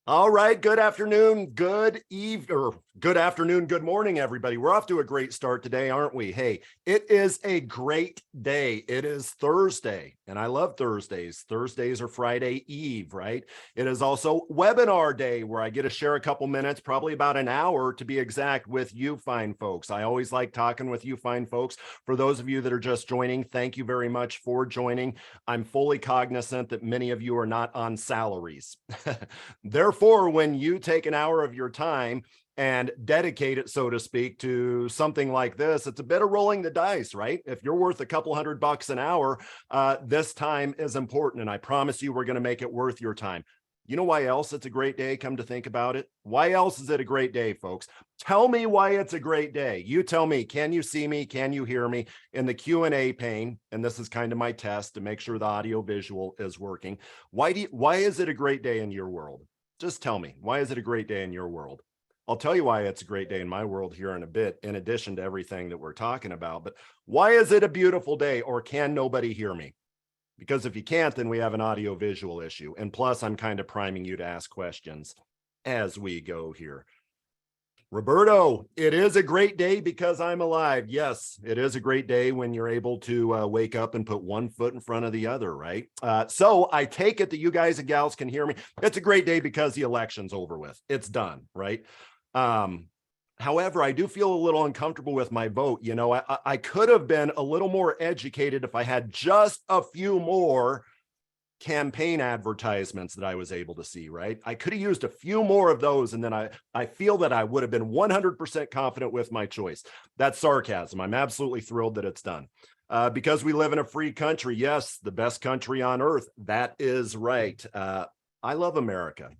All right. Good afternoon, good afternoon, good morning, everybody. We're off to a great start today, aren't we? Hey, it is a great day. It is Thursday, and I love Thursdays. Thursdays are Friday Eve, right? It is also webinar day where I get to share a couple minutes, probably about an hour to be exact, with you fine folks. I always like talking with you fine folks. For those of you that are just joining, thank you very much for joining. I'm fully cognizant that many of you are not on salaries. Therefore, when you take an hour of your time and dedicate it, so to speak, to something like this, it's a bit of rolling the dice, right? If you're worth a couple $100 an hour, this time is important. And I promise you, we're going to make it worth your time. You know why else it's a great day? Come to think about it. Why else is it a great day, folks? Tell me why it's a great day. You tell me. Can you see me? Can you hear me? In the Q&A pane, and this is kind of my test to make sure the audio visual is working. Why is it a great day in your world? Just tell me, why is it a great day in your world? I'll tell you why it's a great day in my world here in a bit, in addition to everything that we're talking about. But why is it a beautiful day, or can nobody hear me? Because if you can't, then we have an audio visual issue. And plus, I'm kind of priming you to ask questions as we go here. Roberto, it is a great day because I'm alive. Yes, it is a great day when you're able to wake up and put one foot in front of the other, right? So I take it that you guys and gals can hear me. It's a great day because the election's over with. It's done, right? However, I do feel a little uncomfortable with my vote. You know, I could have been a little more educated if I had just a few more campaign advertisements that I was able to see, right? I could have used a few more of those, and then I feel that I would have been 100% confident with my choice. That's sarcasm. I'm absolutely thrilled that it's done. Because we live in a free country. Yes, the best country on earth. That is right. I love America.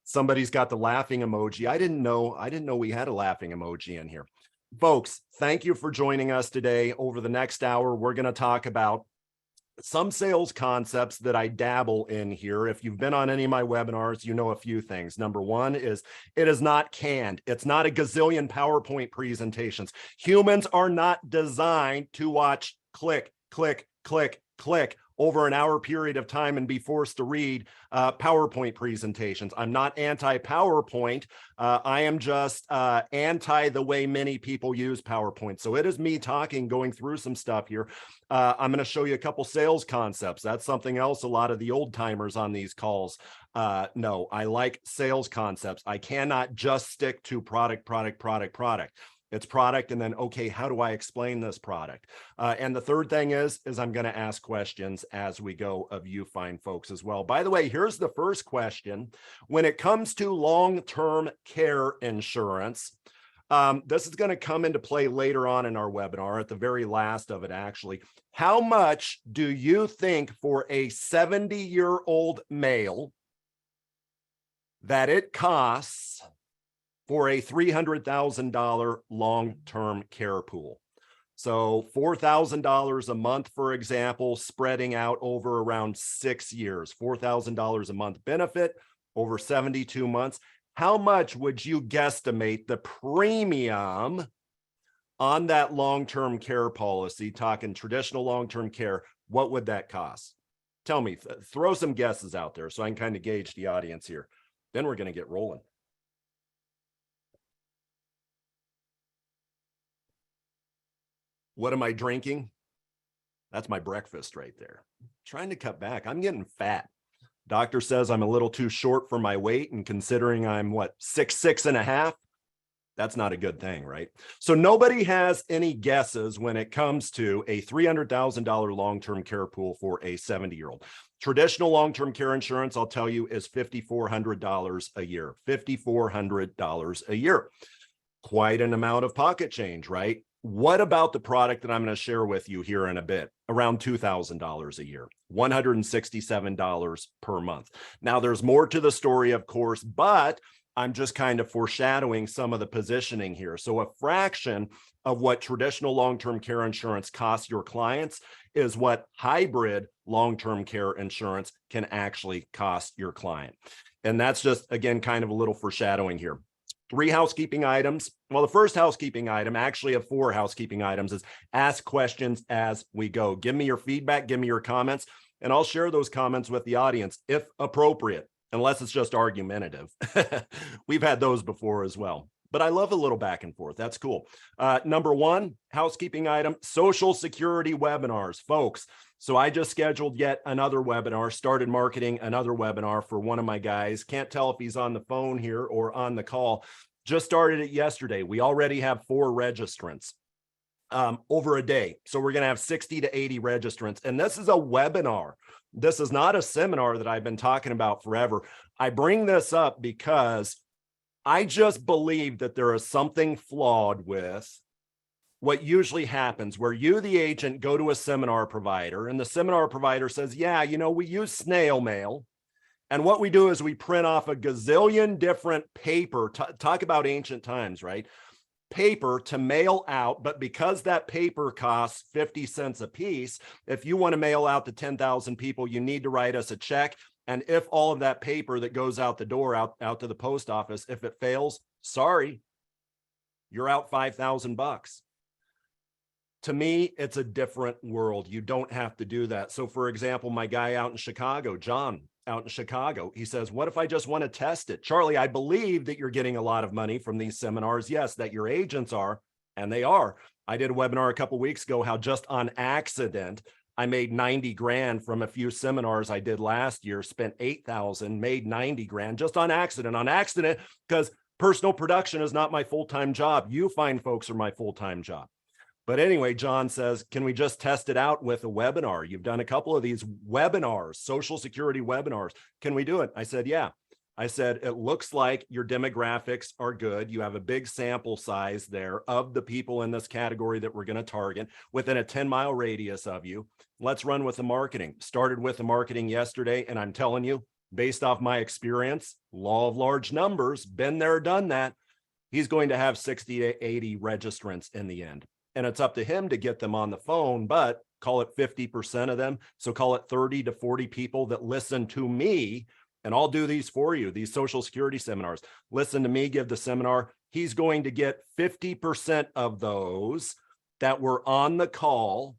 Somebody's got the laughing emoji. I didn't know we had a laughing emoji in here. Folks, thank you for joining us today. Over the next hour, we're going to talk about some sales concepts that I dabble in here. If you've been on any of my webinars, you know a few things. Number one is it is not canned. It's not a gazillion PowerPoint presentations. Humans are not designed to watch click, click, click, click over an hour period of time and be forced to read PowerPoint presentations. I'm not anti-PowerPoint. I am just anti the way many people use PowerPoint. So it is me talking, going through some stuff here. I'm going to show you a couple sales concepts. That's something else a lot of the old timers on these calls know. I like sales concepts. I cannot just stick to product. It's product, and then, okay, how do I explain this product? And the third thing is I'm going to ask questions as we go of you fine folks as well. By the way, here's the first question. When it comes to long-term care insurance, this is going to come into play later on in our webinar, at the very last of it, actually. How much do you think for a 70-year-old male that it costs for a $300,000 long-term care pool? So $4,000 a month, for example, spreading out over around 6 years, $4,000 a month benefit over 72 months. How much would you guesstimate the premium on that long-term care policy, talking traditional long-term care? What would that cost? Tell me, throw some guesses out there so I can kind of gauge the audience here. Then we're going to get rolling. What am I drinking? That's my breakfast right there. Trying to cut back. I'm getting fat. Doctor says I'm a little too short for my weight, and considering I'm what, 6'6.5", that's not a good thing, right? So nobody has any guesses when it comes to a $300,000 long-term care pool for a 70-year-old. Traditional long-term care insurance, I'll tell you, is $5,400 a year. $5,400 a year. Quite an amount of pocket change, right? What about the product that I'm going to share with you here in a bit? Around $2,000 a year, $167 per month. Now, there's more to the story, of course, but I'm just kind of foreshadowing some of the positioning here. So a fraction of what traditional long-term care insurance costs your clients is what hybrid long-term care insurance can actually cost your client. And that's just, again, kind of a little foreshadowing here. 3 housekeeping items. Well, the first housekeeping item, actually of 4 housekeeping items, is ask questions as we go. Give me your feedback, give me your comments, and I'll share those comments with the audience if appropriate. unless it's just argumentative. We've had those before as well. But I love a little back and forth. That's cool. Number one, housekeeping item, Social Security webinars, folks. So I just scheduled yet another webinar, started marketing another webinar for one of my guys. Can't tell if he's on the phone here or on the call. Just started it yesterday. We already have 4 registrants over a day. So we're going to have 60 to 80 registrants. And this is a webinar. This is not a seminar that I've been talking about forever. I bring this up because I just believe that there is something flawed with what usually happens where you, the agent, go to a seminar provider and the seminar provider says, yeah, you know, we use snail mail. And what we do is we print off a gazillion different paper. Talk about ancient times, right? Paper to mail out. But because that paper costs 50 cents a piece, if you want to mail out to 10,000 people, you need to write us a check. And if all of that paper that goes out the door, out to the post office, if it fails, sorry, you're out $5,000. To me, it's a different world. You don't have to do that. So for example, my guy out in Chicago, John out in Chicago, he says, what if I just want to test it? Charlie, I believe that you're getting a lot of money from these seminars. Yes, that your agents are, and they are. I did a webinar a couple of weeks ago, how just on accident, I made 90 grand from a few seminars I did last year, spent 8,000, made 90 grand just on accident, because personal production is not my full-time job. You find folks are my full-time job. But anyway, John says, can we just test it out with a webinar? You've done a couple of these webinars, Social Security webinars. Can we do it? I said, yeah. I said, it looks like your demographics are good. You have a big sample size there of the people in this category that we're going to target within a 10-mile radius of you. Let's run with the marketing. Started with the marketing yesterday, and I'm telling you, based off my experience, law of large numbers, been there, done that, he's going to have 60 to 80 registrants in the end. And it's up to him to get them on the phone, but call it 50% of them. So call it 30 to 40 people that listen to me. And I'll do these for you, these Social Security seminars. Listen to me give the seminar. He's going to get 50% of those that were on the call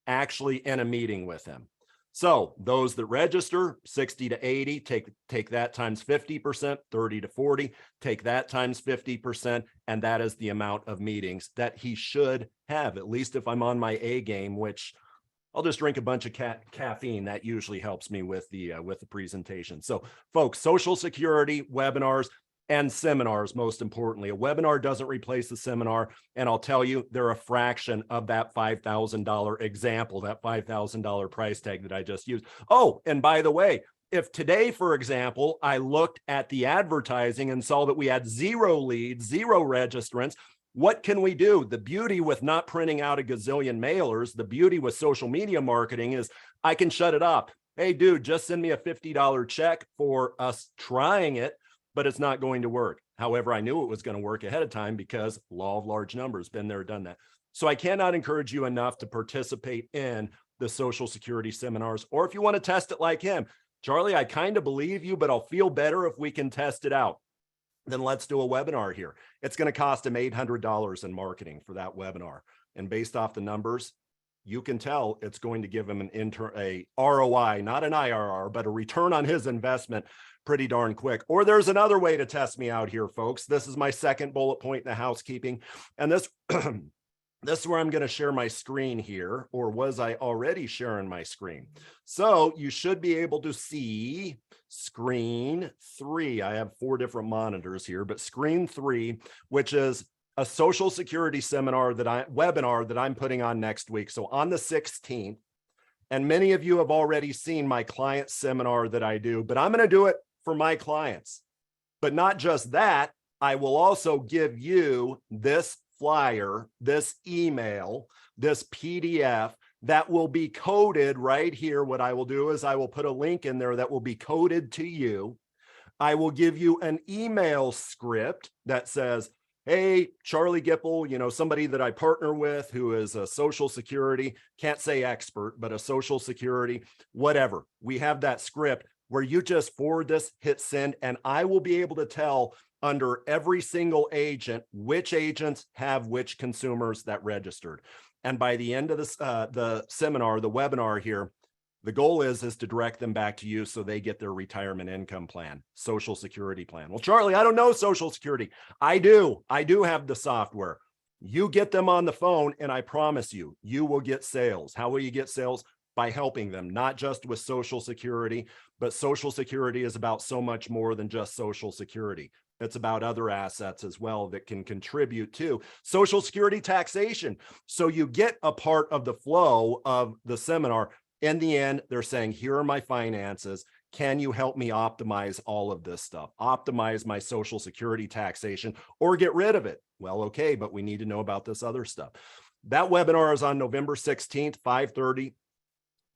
actually in a meeting with him. So those that register, 60 to 80, take that times 50%, 30 to 40, take that times 50, and that is the amount of meetings that he should have, at least if I'm on my A game, which I'll just drink a bunch of caffeine. That usually helps me with the presentation. So folks, Social Security webinars and seminars, most importantly. A webinar doesn't replace the seminar. And I'll tell you, they're a fraction of that $5,000 example, that $5,000 price tag that I just used. Oh, and by the way, if today, for example, I looked at the advertising and saw that we had 0 leads, 0 registrants, what can we do? The beauty with not printing out a gazillion mailers, the beauty with social media marketing is I can shut it up. Hey, dude, just send me a $50 check for us trying it, but it's not going to work. However, I knew it was going to work ahead of time because law of large numbers, been there, done that. So I cannot encourage you enough to participate in the Social Security seminars, or if you want to test it like him, Charlie, I kind of believe you, but I'll feel better if we can test it out. Then let's do a webinar here. It's going to cost him $800 in marketing for that webinar. And based off the numbers, you can tell it's going to give him a ROI, not an IRR, but a return on his investment pretty darn quick. Or there's another way to test me out here, folks. This is my second bullet point in the housekeeping. And this, this is where I'm going to share my screen here, or was I already sharing my screen? So you should be able to see screen 3. I have 4 different monitors here, but screen 3, which is a Social Security webinar that I'm putting on next week. So on the 16th, and many of you have already seen my client seminar that I do, but I'm going to do it for my clients. But not just that, I will also give you this flyer, this email, this PDF that will be coded right here. What I will do is I will put a link in there that will be coded to you. I will give you an email script that says, hey, Charlie Gipple, you know, somebody that I partner with who is a Social Security, can't say expert, but a Social Security, whatever. We have that script where you just forward this, hit send, and I will be able to tell under every single agent which agents have which consumers that registered. And by the end of this, the seminar, the webinar here, The goal is to direct them back to you so they get their retirement income plan, Social Security plan. Well, Charlie, I don't know Social Security. I do have the software. You get them on the phone and I promise you, you will get sales. How will you get sales? By helping them, not just with Social Security, but Social Security is about so much more than just Social Security. It's about other assets as well that can contribute to Social Security taxation. So you get a part of the flow of the seminar. In the end, they're saying, here are my finances. Can you help me optimize all of this stuff? Optimize my Social Security taxation or get rid of it? Well, okay, but we need to know about this other stuff. That webinar is on November 16th, 5:30.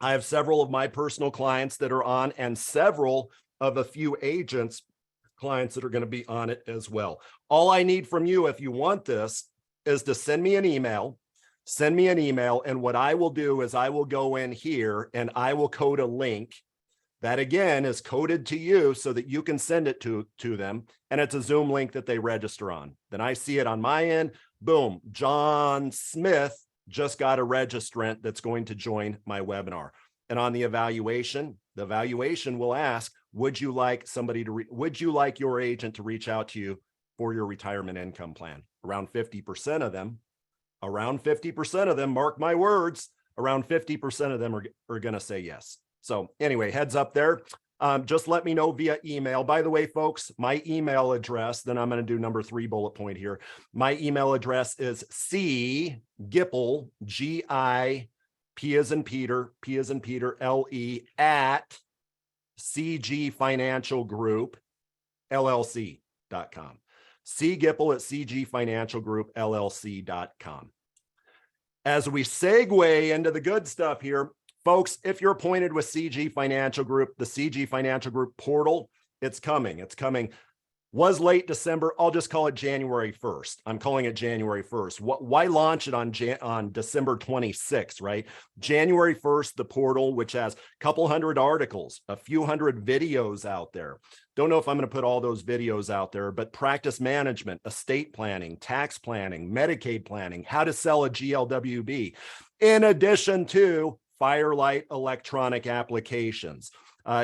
I have several of my personal clients that are on and several of a few agents clients that are going to be on it as well. All I need from you, if you want this, is to send me an email. And what I will do is I will go in here and I will code a link that again is coded to you so that you can send it to them. And it's a Zoom link that they register on. Then I see it on my end. Boom. John Smith just got a registrant that's going to join my webinar. And on the evaluation will ask, would you like your agent to reach out to you for your retirement income plan? Around 50% of them, mark my words, around 50% of them are going to say yes. So anyway, heads up there. Just let me know via email. By the way, folks, my email address, then I'm going to do number 3 bullet point here. My email address is cgipple, G-I-P as in Peter, L-E, at CG Financial Group, LLC.com. cgipple at CG Financial Group, LLC.com. As we segue into the good stuff here, folks, if you're appointed with CG Financial Group, the CG Financial Group portal, it's coming. Was late December. I'll just call it January 1st. I'm calling it January 1st. Why launch it on December 26th, right? January 1st, the portal, which has a couple hundred articles, a few hundred videos out there. Don't know if I'm going to put all those videos out there, but practice management, estate planning, tax planning, Medicaid planning, how to sell a GLWB, in addition to Firelight electronic applications.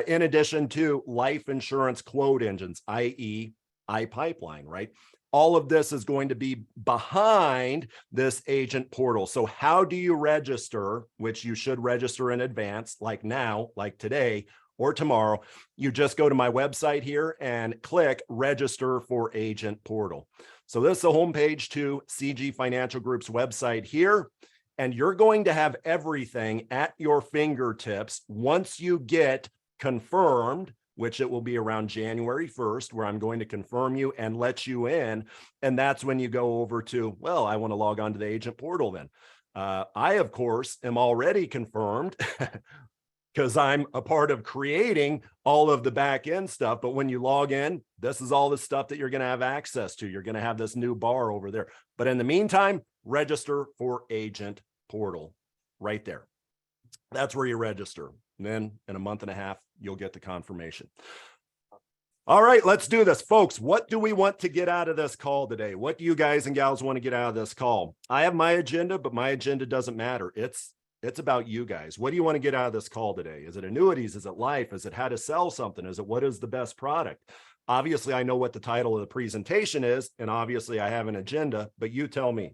In addition to life insurance quote engines, i.e. iPipeline, right? All of this is going to be behind this agent portal. So how do you register, which you should register in advance, like now, like today or tomorrow? You just go to my website here and click register for agent portal. So this is the homepage to CG Financial Group's website here. And you're going to have everything at your fingertips once you get confirmed, which it will be around January 1st, where I'm going to confirm you and let you in. And that's when you go over to, well, I want to log on to the agent portal then. I, of course, am already confirmed because I'm a part of creating all of the back end stuff. But when you log in, this is all the stuff that you're going to have access to. You're going to have this new bar over there. But in the meantime, register for agent portal right there. That's where you register. And then in a month and a half, you'll get the confirmation. All right, let's do this. Folks, what do we want to get out of this call today? What do you guys and gals want to get out of this call? I have my agenda, but my agenda doesn't matter. It's about you guys. What do you want to get out of this call today? Is it annuities? Is it life? Is it how to sell something? Is it what is the best product? Obviously, I know what the title of the presentation is, and obviously I have an agenda, but you tell me.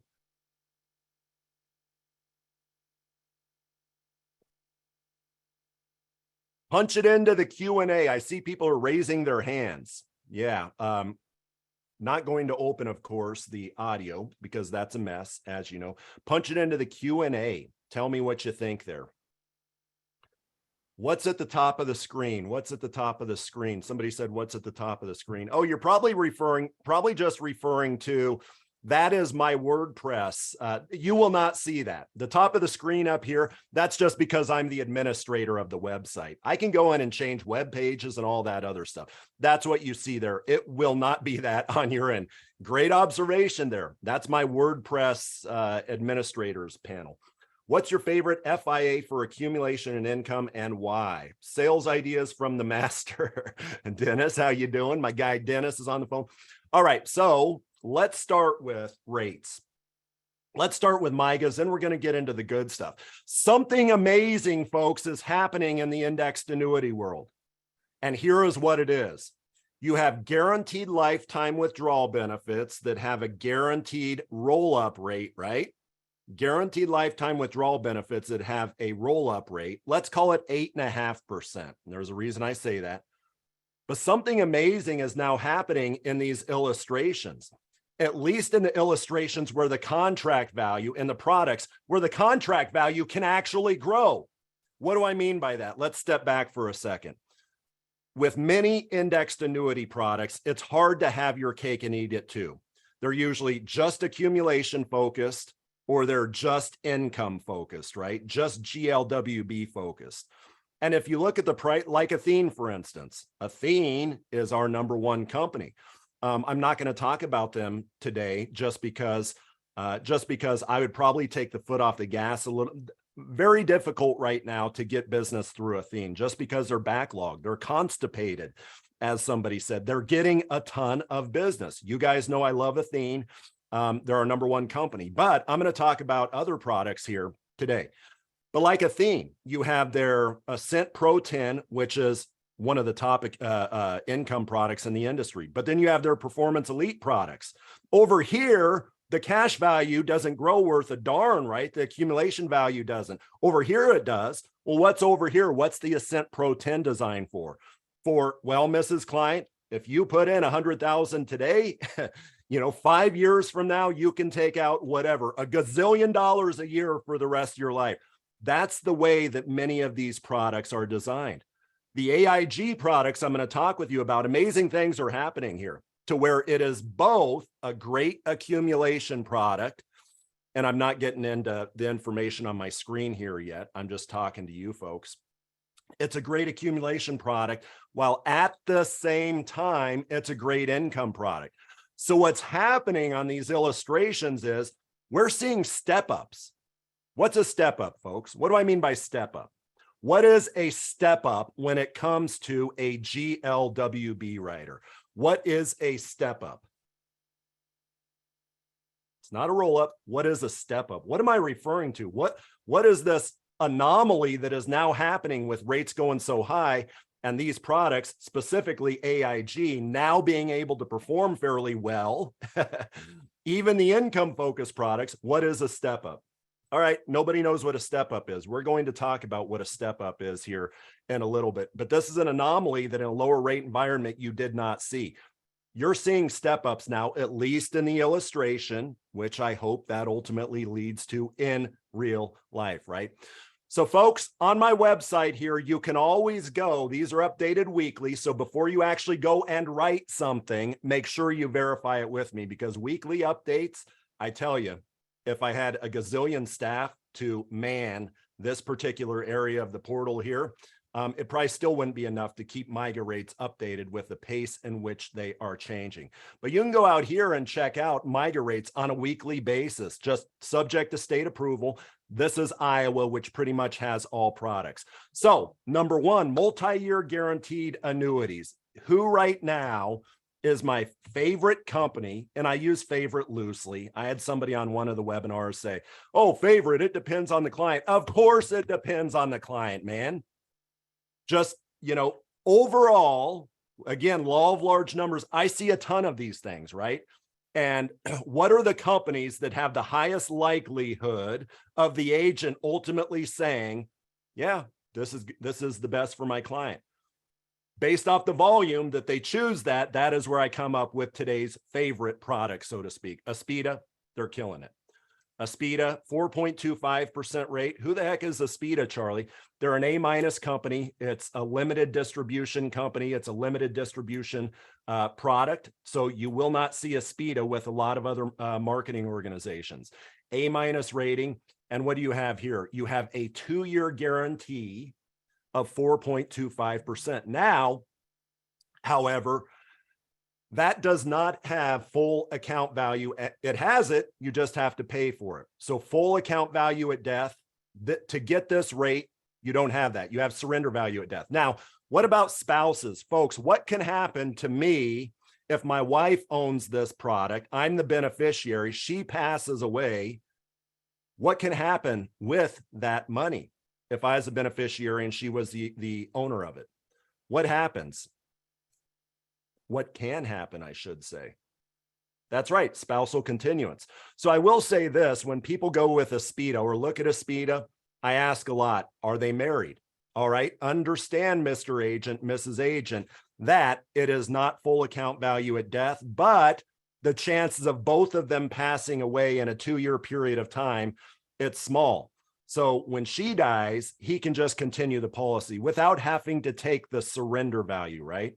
Punch it into the Q&A. I see people are raising their hands. Yeah. Not going to open, of course, the audio because that's a mess, as you know. Punch it into the Q&A. Tell me what you think there. What's at the top of the screen? What's at the top of the screen? Somebody said, what's at the top of the screen? Oh, you're probably just referring to, that is my WordPress. You will not see that. The top of the screen up here, that's just because I'm the administrator of the website. I can go in and change web pages and all that other stuff. That's what you see there. It will not be that on your end. Great observation there. That's my WordPress administrators panel. What's your favorite FIA for accumulation and income and why? Sales ideas from the master. Dennis, how you doing? My guy Dennis is on the phone. All right, so let's start with rates. Let's start with MIGAs, then we're going to get into the good stuff. Something amazing, folks, is happening in the indexed annuity world. And here is what it is. You have guaranteed lifetime withdrawal benefits that have a guaranteed roll-up rate, right? Guaranteed lifetime withdrawal benefits that have a roll-up rate. Let's call it 8.5%. There's a reason I say that. But something amazing is now happening in these illustrations, at least in the illustrations where the contract value in the products, where the contract value can actually grow. What do I mean by that? Let's step back for a second. With many indexed annuity products, it's hard to have your cake and eat it too. They're usually just accumulation focused, or they're just income focused, right? Just GLWB focused. And if you look at the price, like Athene, for instance, Athene is our #1 company. I'm not going to talk about them today just because I would probably take the foot off the gas a little. Very difficult right now to get business through Athene just because they're backlogged. They're constipated, as somebody said. They're getting a ton of business. You guys know I love Athene. They're our #1 company, but I'm going to talk about other products here today. But like Athene, you have their Ascent Pro 10, which is one of the top income products in the industry. But then you have their Performance Elite products. Over here, the cash value doesn't grow worth a darn, right? The accumulation value doesn't. Over here, it does. Well, what's over here? What's the Ascent Pro 10 designed for? For, well, Mrs. Client, if you put in 100,000 today, 5 years from now, you can take out whatever, $1 gazillion a year for the rest of your life. That's the way that many of these products are designed. The AIG products I'm going to talk with you about, amazing things are happening here to where it is both a great accumulation product, and I'm not getting into the information on my screen here yet. I'm just talking to you folks. It's a great accumulation product, while at the same time, it's a great income product. So what's happening on these illustrations is we're seeing step-ups. What's a step-up, folks? What do I mean by step-up? What is a step-up when it comes to a GLWB rider? What is a step-up? It's not a roll-up. What is a step-up? What am I referring to? What is this anomaly that is now happening with rates going so high and these products, specifically AIG, now being able to perform fairly well? Even the income-focused products, what is a step-up? All right, nobody knows what a step-up is. We're going to talk about what a step-up is here in a little bit, but this is an anomaly that in a lower rate environment you did not see. You're seeing step-ups now, at least in the illustration, which I hope that ultimately leads to in real life, right? So folks, on my website here, you can always go. These are updated weekly. So before you actually go and write something, make sure you verify it with me, because weekly updates, I tell you, if I had a gazillion staff to man this particular area of the portal here, it probably still wouldn't be enough to keep MIGA rates updated with the pace in which they are changing. But you can go out here and check out MIGA rates on a weekly basis, just subject to state approval. This is Iowa, which pretty much has all products. So #1, multi-year guaranteed annuities. Who right now is my favorite company, and I use favorite loosely. I had somebody on one of the webinars say, oh, favorite, it depends on the client. Of course it depends on the client, man. Just, overall, again, law of large numbers, I see a ton of these things, right? And what are the companies that have the highest likelihood of the agent ultimately saying, yeah, this is the best for my client? Based off the volume that they choose, that is where I come up with today's favorite product, so to speak. Aspida, they're killing it. Aspida, 4.25% rate. Who the heck is Aspida, Charlie? They're an A- company. It's a limited distribution company. It's a limited distribution product. So you will not see Aspida with a lot of other marketing organizations. A- rating. And what do you have here? You have a 2-year guarantee of 4.25%. Now, however, that does not have full account value. It has it, you just have to pay for it. So full account value at death, to get this rate, you don't have that. You have surrender value at death. Now, what about spouses? Folks, what can happen to me if my wife owns this product? I'm the beneficiary. She passes away. What can happen with that money if I was a beneficiary and she was the owner of it? What happens? What can happen, I should say. That's right, spousal continuance. So I will say this, when people go with a SPIDA or look at a SPIDA, I ask a lot, are they married? All right, understand, Mr. Agent, Mrs. Agent, that it is not full account value at death, but the chances of both of them passing away in a 2-year period of time, it's small. So when she dies, he can just continue the policy without having to take the surrender value, right?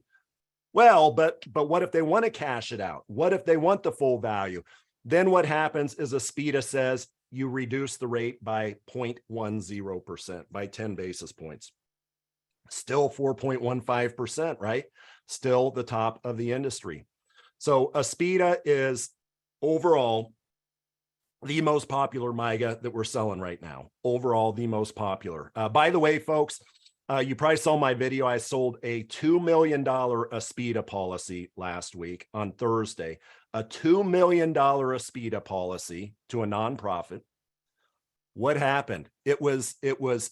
Well, but what if they want to cash it out? What if they want the full value? Then what happens is a SPIDA says you reduce the rate by 0.10%, by 10 basis points. Still 4.15%, right? Still the top of the industry. So a SPIDA is overall the most popular MYGA that we're selling right now. Overall, the most popular. By the way, folks, you probably saw my video. I sold a $2 million SPIDA policy last week on Thursday, a $2 million SPIDA policy to a nonprofit. What happened? It was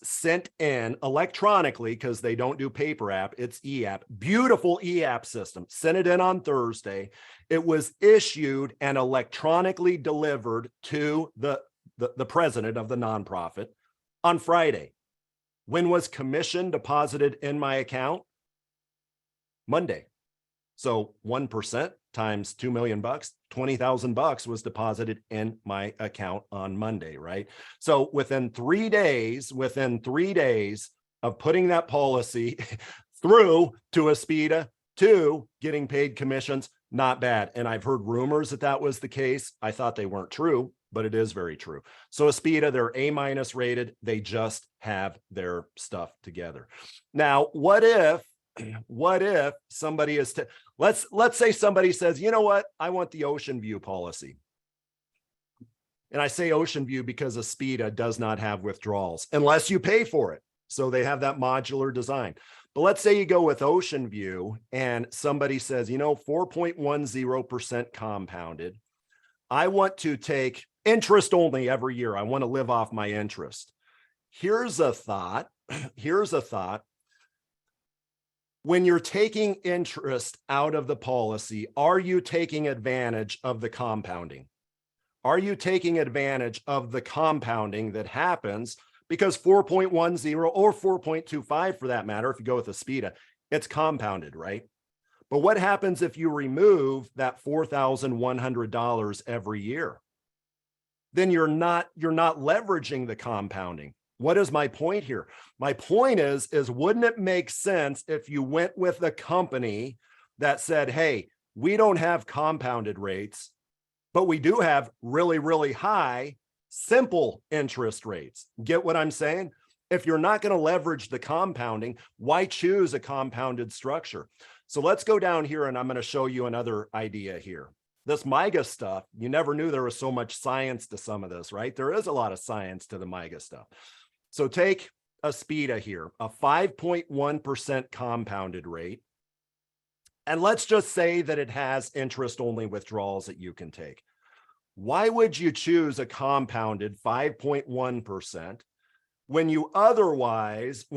sent in electronically because they don't do paper app. It's e-app, beautiful e-app system. Sent it in on Thursday. It was issued and electronically delivered to the president of the nonprofit on Friday. When was commission deposited in my account? Monday. So 1% times $2 million, $20,000 was deposited in my account on Monday, right? So within 3 days of putting that policy through to a SPIDA to getting paid commissions, not bad. And I've heard rumors that that was the case. I thought they weren't true, but it is very true. So a SPIDA, they're A- rated. They just have their stuff together. Now, what if somebody is let's say somebody says, you know what, I want the Ocean View policy. And I say Ocean View because a SPIDA does not have withdrawals unless you pay for it. So they have that modular design. But let's say you go with Ocean View and somebody says, you know, 4.10% compounded. I want to take interest only every year. I want to live off my interest. Here's a thought. When you're taking interest out of the policy, are you taking advantage of the compounding? Are you taking advantage of the compounding that happens? Because 4.10 or 4.25 for that matter, if you go with a SPIDA, it's compounded, right? But what happens if you remove that $4,100 every year? Then you're not leveraging the compounding. What is my point here? My point is wouldn't it make sense if you went with a company that said, hey, we don't have compounded rates, but we do have really, really high simple interest rates? Get what I'm saying? If you're not going to leverage the compounding, why choose a compounded structure? So let's go down here and I'm going to show you another idea here. This MYGA stuff, you never knew there was so much science to some of this, right? There is a lot of science to the MYGA stuff. So take a SPIDA here, a 5.1% compounded rate. And let's just say that it has interest-only withdrawals that you can take. Why would you choose a compounded 5.1% when you otherwise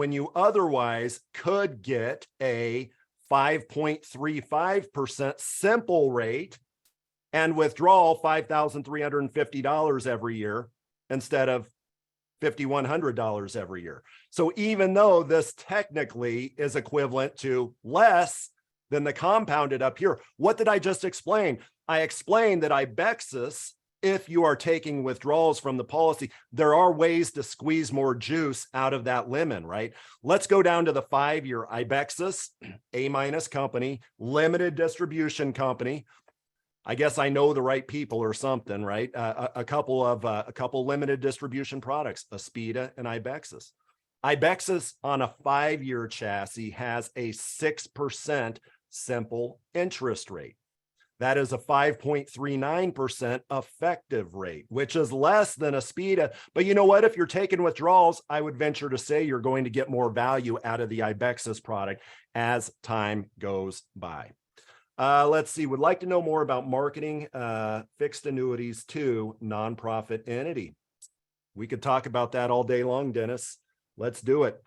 could get a 5.35% simple rate and withdrawal $5,350 every year instead of $5,100 every year? So even though this technically is equivalent to less than the compounded up here, what did I just explain? I explained that IBEXIS, if you are taking withdrawals from the policy, there are ways to squeeze more juice out of that lemon, right? Let's go down to the 5-year IBEXIS, A- company, limited distribution company. I guess I know the right people or something, right? A couple limited distribution products, a SPIDA and IBEXIS. IBEXIS on a 5-year chassis has a 6% simple interest rate. That is a 5.39% effective rate, which is less than a SPIDA. But you know what? If you're taking withdrawals, I would venture to say you're going to get more value out of the IBEXIS product as time goes by. Let's see, would like to know more about marketing fixed annuities to nonprofit entity. We could talk about that all day long, Dennis. Let's do it.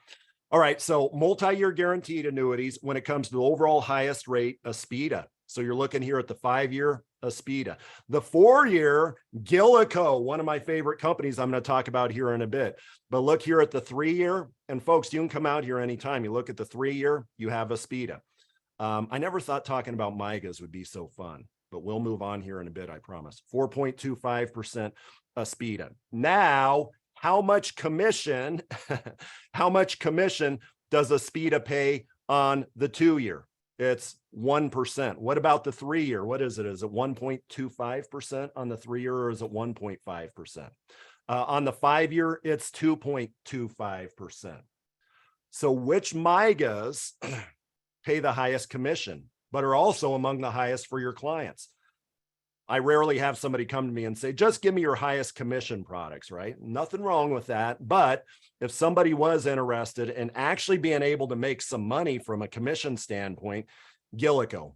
All right. So multi-year guaranteed annuities, when it comes to the overall highest rate, Aspida. So you're looking here at the 5-year Aspida. The 4-year Gillico, one of my favorite companies I'm going to talk about here in a bit. But look here at the 3-year. And folks, you can come out here anytime. You look at the 3-year, you have Aspida. I never thought talking about MIGAs would be so fun, but we'll move on here in a bit, I promise. 4.25% Aspida. Now, how much commission, how much commission does Aspida pay on the 2-year? It's 1%. What about the 3-year? What is it? Is it 1.25% on the 3-year, or is it 1.5%? On the 5-year, it's 2.25%. So which MIGAs pay the highest commission, but are also among the highest for your clients? I rarely have somebody come to me and say, just give me your highest commission products, right? Nothing wrong with that. But if somebody was interested in actually being able to make some money from a commission standpoint, Gillico.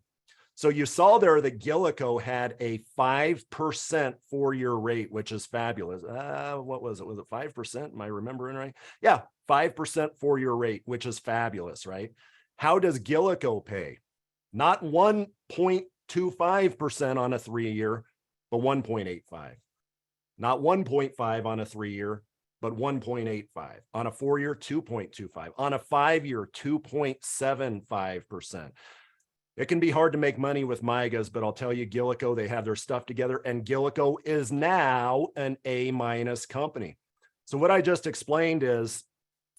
So you saw there that Gillico had a 5% 4-year rate, which is fabulous. What was it? Was it 5%? Am I remembering right? Yeah, 5% 4-year rate, which is fabulous, right? How does Gillico pay? Not 1.25% on a 3-year, but 1.85. Not 1.5 on a 3-year, but 1.85. On a 4-year, 2.25. On a 5-year, 2.75%. It can be hard to make money with MIGAs, but I'll tell you, Gillico, they have their stuff together, and Gillico is now an A- company. So what I just explained is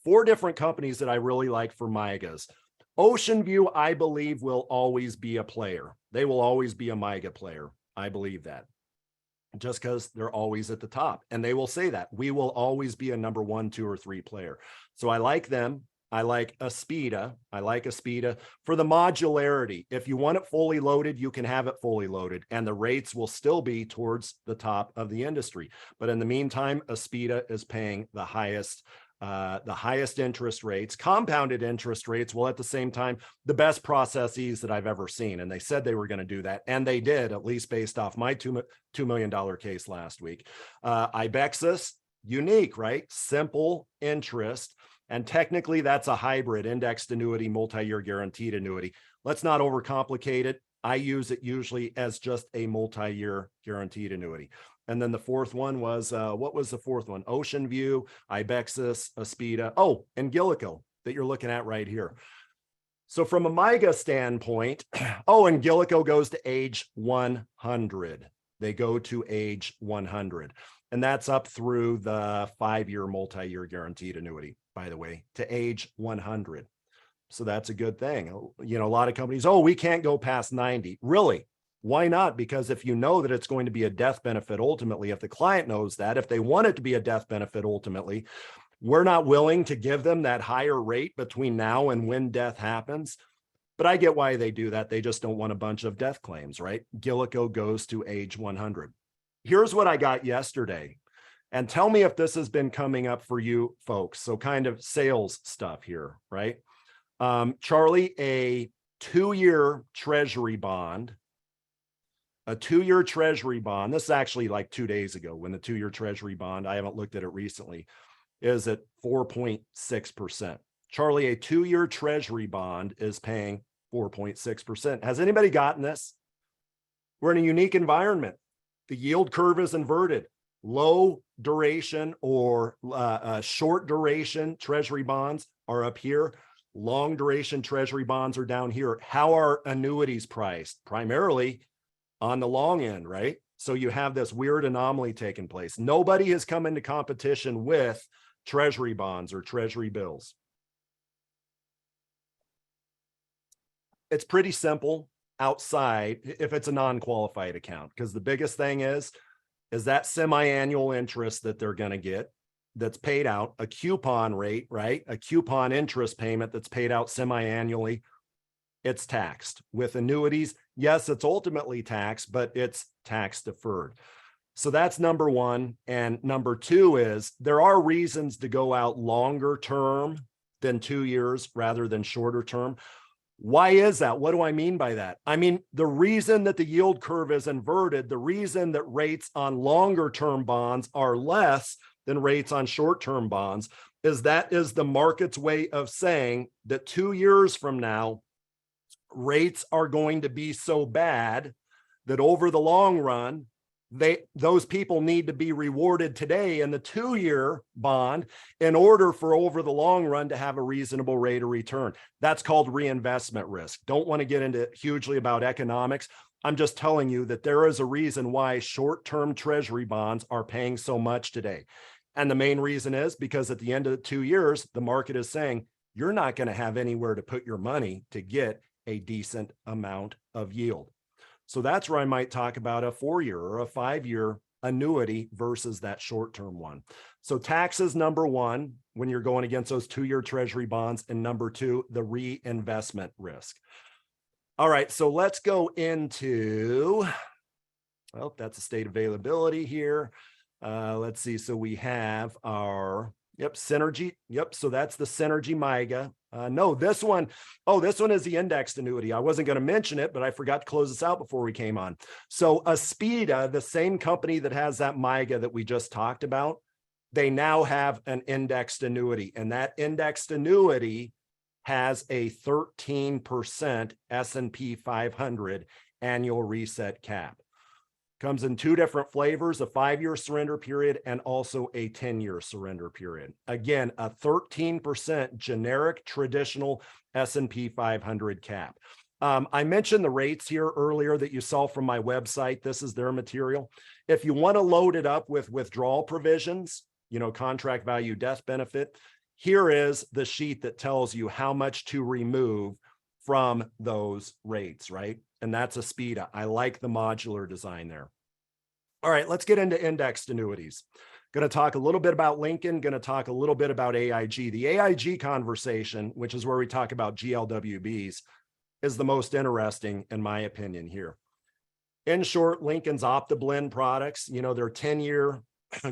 4 different companies that I really like for MIGAs. Ocean View, I believe, will always be a player. They will always be a MIGA player. I believe that. Just because they're always at the top. And they will say that. We will always be a number 1, 2, or 3 player. So I like them. I like Aspida. I like Aspida for the modularity. If you want it fully loaded, you can have it fully loaded, and the rates will still be towards the top of the industry. But in the meantime, Aspida is paying the highest interest rates, compounded interest rates, while at the same time, the best processes that I've ever seen. And they said they were going to do that. And they did, at least based off my $2 million case last week. Ibexus, unique, right? Simple interest. And technically that's a hybrid indexed annuity, multi-year guaranteed annuity. Let's not overcomplicate it. I use it usually as just a multi-year guaranteed annuity. And then the 4th one was, what was the 4th one? Ocean View, Ibexus, Aspida, and Gillico that you're looking at right here. So from a MIGA standpoint, and Gillico goes to age 100. They go to age 100. And that's up through the 5-year multi-year guaranteed annuity, by the way, to age 100. So that's a good thing. You know, a lot of companies, we can't go past 90. Really? Why not? Because if you know that it's going to be a death benefit ultimately, if the client knows that, if they want it to be a death benefit ultimately, we're not willing to give them that higher rate between now and when death happens. But I get why they do that. They just don't want a bunch of death claims, right? Gillico goes to age 100. Here's what I got yesterday. And tell me if this has been coming up for you folks. So kind of sales stuff here, right? Charlie, a 2-year treasury bond, this is actually like 2 days ago when the 2-year treasury bond, I haven't looked at it recently, is at 4.6%. Charlie, a 2-year treasury bond is paying 4.6%. Has anybody gotten this? We're in a unique environment. The yield curve is inverted. Low duration or short duration treasury bonds are up here. Long duration treasury bonds are down here. How are annuities priced? Primarily on the long end, right? So you have this weird anomaly taking place. Nobody has come into competition with treasury bonds or treasury bills. It's pretty simple outside if it's a non-qualified account, because the biggest thing is that semi-annual interest that they're going to get that's paid out, a coupon rate, right? A coupon interest payment that's paid out semi-annually. It's taxed. With annuities, yes, it's ultimately taxed, but it's tax deferred. So that's number 1. And number 2 is there are reasons to go out longer term than 2 years rather than shorter term. Why is that? What do I mean by that? I mean, the reason that the yield curve is inverted, the reason that rates on longer term bonds are less than rates on short-term bonds is that is the market's way of saying that 2 years from now, rates are going to be so bad that over the long run, those people need to be rewarded today in the 2-year bond in order for over the long run to have a reasonable rate of return. That's called reinvestment risk. Don't want to get into hugely about economics. I'm just telling you that there is a reason why short-term treasury bonds are paying so much today. And the main reason is because at the end of the 2 years, the market is saying you're not going to have anywhere to put your money to get a decent amount of yield. So that's where I might talk about a 4-year or a 5-year annuity versus that short-term one. So taxes, number one, when you're going against those 2-year treasury bonds, and number two, the reinvestment risk. All right, so let's go into, well, that's a state availability here. Let's see. So we have our, Synergy. So that's the Synergy MIGA. No, this one is the indexed annuity. I wasn't going to mention it, but I forgot to close this out before we came on. So Aspida, the same company that has that MIGA that we just talked about, they now have an indexed annuity, and that indexed annuity has a 13% S&P 500 annual reset cap. Comes in 2 different flavors, a 5-year surrender period and also a 10-year surrender period. Again, a 13% generic traditional S&P 500 cap. I mentioned the rates here earlier that you saw from my website. This is their material. If you want to load it up with withdrawal provisions, contract value death benefit, here is the sheet that tells you how much to remove from those rates, right? And that's Aspida. I like the modular design there. All right, let's get into indexed annuities. Going to talk a little bit about Lincoln, going to talk a little bit about AIG. The AIG conversation, which is where we talk about GLWBs, is the most interesting in my opinion here. In short, Lincoln's OptiBlend products, they're 10-year,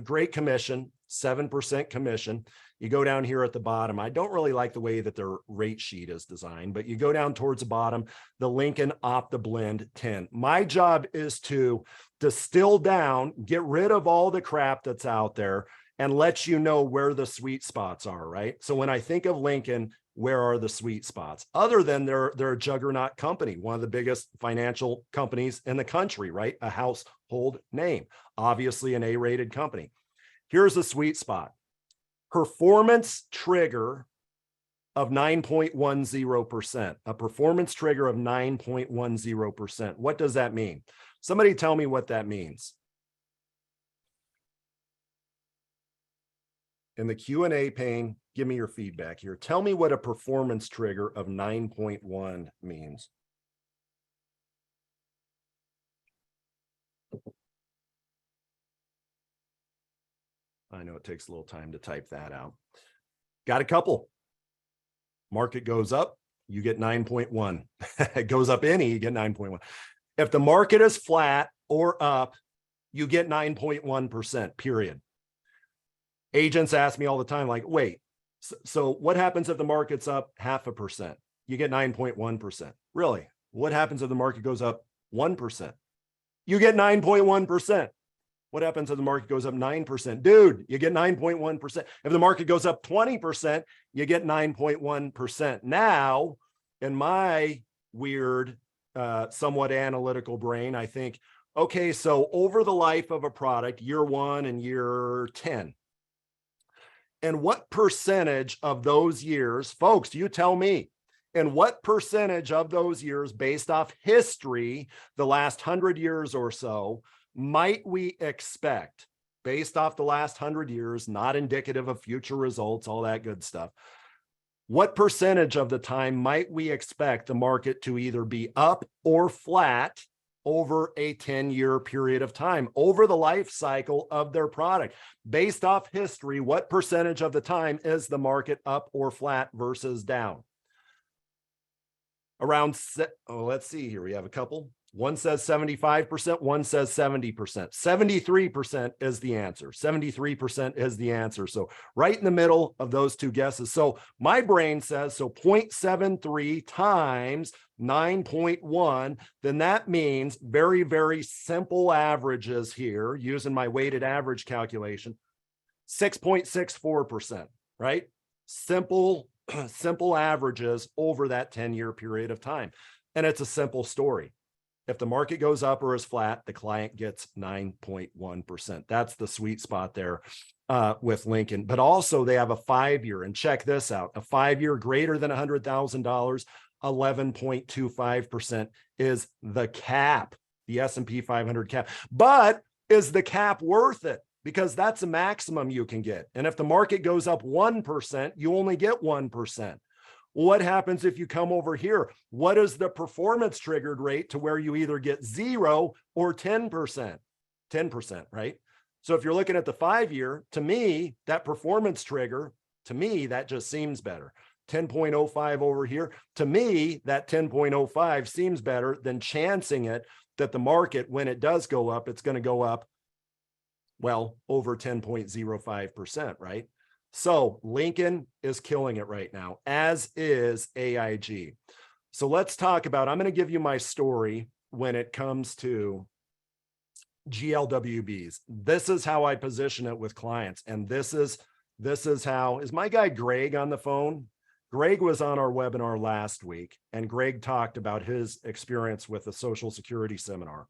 great commission, 7% commission. You go down here at the bottom. I don't really like the way that their rate sheet is designed, but you go down towards the bottom, the Lincoln OptiBlend 10. My job is to distill down, get rid of all the crap that's out there and let you know where the sweet spots are, right? So when I think of Lincoln, where are the sweet spots? Other than they're a juggernaut company, one of the biggest financial companies in the country, right? A household name, obviously an A-rated company. Here's the sweet spot. Performance trigger of 9.10%, a performance trigger of 9.10%. What does that mean? Somebody tell me what that means. In the Q&A pane, give me your feedback here. Tell me what a performance trigger of 9.1 means. I know it takes a little time to type that out. Got a couple. Market goes up, you get 9.1. It goes up any, you get 9.1. If the market is flat or up, you get 9.1%, period. Agents ask me all the time, like, wait, so what happens if the market's up 0.5%? You get 9.1%. Really? What happens if the market goes up 1%? You get 9.1%. What happens if the market goes up 9%? Dude, you get 9.1%. If the market goes up 20%, you get 9.1%. Now, in my weird, somewhat analytical brain, I think, okay, so over the life of a product, year 1 and year 10, and what percentage of those years, folks, you tell me, and what percentage of those years based off history, the last 100 years or so, might we expect, based off the last 100 years, not indicative of future results, all that good stuff, what percentage of the time might we expect the market to either be up or flat over a 10-year period of time, over the life cycle of their product? Based off history, what percentage of the time is the market up or flat versus down? Around, let's see here, we have a couple. One says 75%, one says 70%. 73% is the answer. 73% is the answer. So right in the middle of those two guesses. So my brain says, so 0.73 times 9.1, then that means very, very simple averages here using my weighted average calculation. 6.64%, right? Simple, simple averages over that 10-year period of time. And it's a simple story. If the market goes up or is flat, the client gets 9.1%. That's the sweet spot there with Lincoln. But also they have a 5-year, and check this out, a 5-year greater than $100,000, 11.25% is the cap, the S&P 500 cap. But is the cap worth it? Because that's a maximum you can get. And if the market goes up 1%, you only get 1%. What happens if you come over here? What is the performance triggered rate to where you either get 0 or 10%? 10%, right? So if you're looking at the 5-year, to me, that performance trigger, to me, that just seems better. 10.05 over here. To me, that 10.05 seems better than chancing it that the market, when it does go up, it's going to go up, well, over 10.05%, right? So Lincoln is killing it right now, as is AIG. So let's talk about, I'm going to give you my story when it comes to GLWBs. This is how I position it with clients. And this is how, is my guy Greg on the phone? Greg was on our webinar last week, and Greg talked about his experience with the Social Security seminar.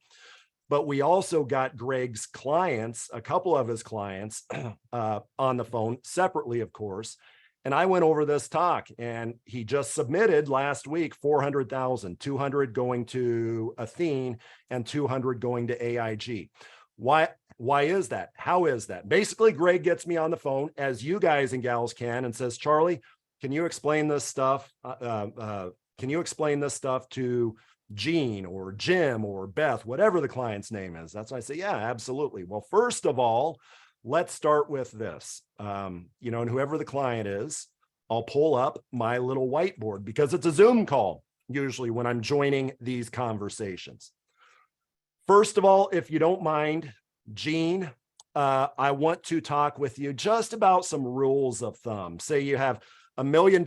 But we also got Greg's clients, a couple of his clients on the phone separately, of course. And I went over this talk, and he just submitted last week, 400,000, 200 going to Athene and 200 going to AIG. Why is that? How is that? Basically, Greg gets me on the phone, as you guys and gals can, and says, Charlie, can you explain this stuff? Can you explain this stuff to Gene or Jim or Beth, whatever the client's name is? That's why I say, yeah, absolutely. Well, first of all, let's start with this. And whoever the client is, I'll pull up my little whiteboard because it's a Zoom call, usually when I'm joining these conversations. First of all, if you don't mind, Gene, I want to talk with you just about some rules of thumb. Say you have $1 million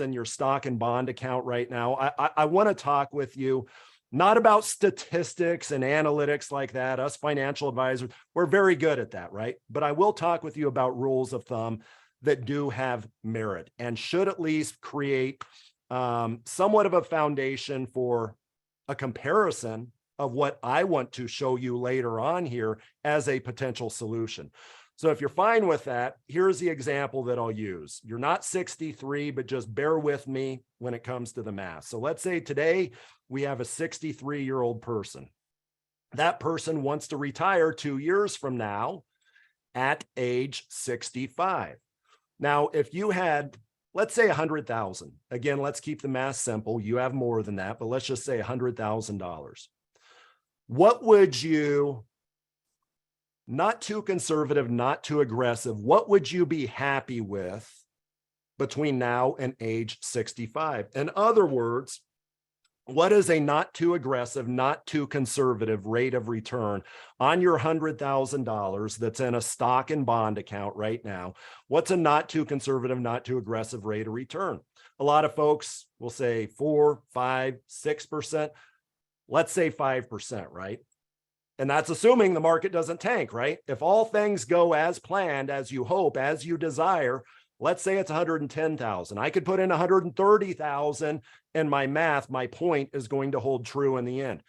in your stock and bond account right now. I want to talk with you, not about statistics and analytics like that. Us financial advisors, we're very good at that, right? But I will talk with you about rules of thumb that do have merit and should at least create somewhat of a foundation for a comparison of what I want to show you later on here as a potential solution. So if you're fine with that, here's the example that I'll use. You're not 63, but just bear with me when it comes to the math. So let's say today we have a 63-year-old person. That person wants to retire 2 years from now at age 65. Now, if you had, let's say 100,000, again, let's keep the math simple. You have more than that, but let's just say $100,000. What would you, not too conservative, not too aggressive, what would you be happy with between now and age 65? In other words, what is a not too aggressive, not too conservative rate of return on your $100,000 that's in a stock and bond account right now? What's a not too conservative, not too aggressive rate of return? A lot of folks will say 4, 5, 6%. Let's say 5%, right? And that's assuming the market doesn't tank, right? If all things go as planned, as you hope, as you desire, let's say it's 110,000. I could put in 130,000 and my math, my point is going to hold true in the end.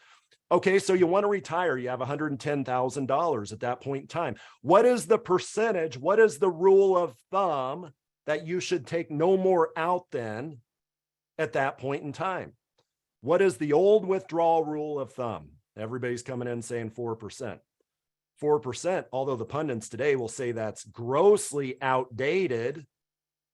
Okay, so you want to retire, you have $110,000 at that point in time. What is the percentage? What is the rule of thumb that you should take no more out than at that point in time? What is the old withdrawal rule of thumb? Everybody's coming in saying 4%. 4%, although the pundits today will say that's grossly outdated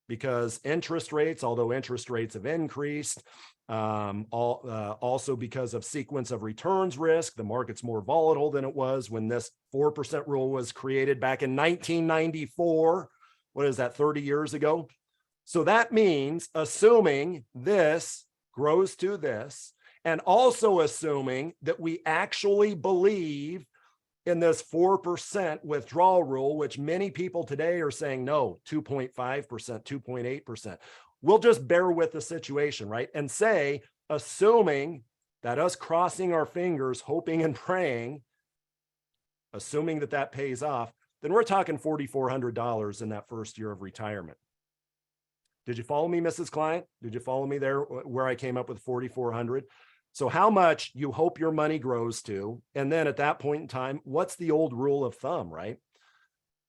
because interest rates, although interest rates have increased, also because of sequence of returns risk, the market's more volatile than it was when this 4% rule was created back in 1994. What is that, 30 years ago? So that means assuming this grows to this, and also assuming that we actually believe in this 4% withdrawal rule, which many people today are saying, no, 2.5%, 2.8%. We'll just bear with the situation, right? And say, assuming that us crossing our fingers, hoping and praying, assuming that that pays off, then we're talking $4,400 in that first year of retirement. Did you follow me, Mrs. Client? Did you follow me there where I came up with 4,400? So how much you hope your money grows to, and then at that point in time, what's the old rule of thumb, right?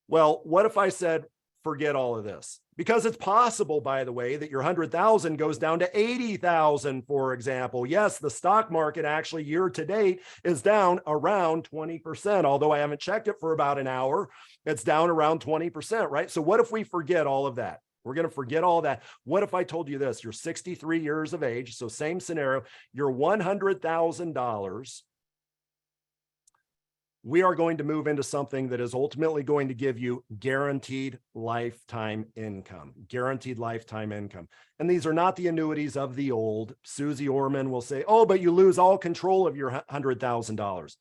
Well, what if I said, forget all of this? Because it's possible, by the way, that your 100,000 goes down to 80,000, for example. Yes, the stock market actually year to date is down around 20%, although I haven't checked it for about an hour. It's down around 20%, right? So what if we forget all of that? We're going to forget all that. What if I told you this? You're 63 years of age. So same scenario, you're $100,000. We are going to move into something that is ultimately going to give you guaranteed lifetime income, guaranteed lifetime income. And these are not the annuities of the old. Susie Orman will say, oh, but you lose all control of your $100,000.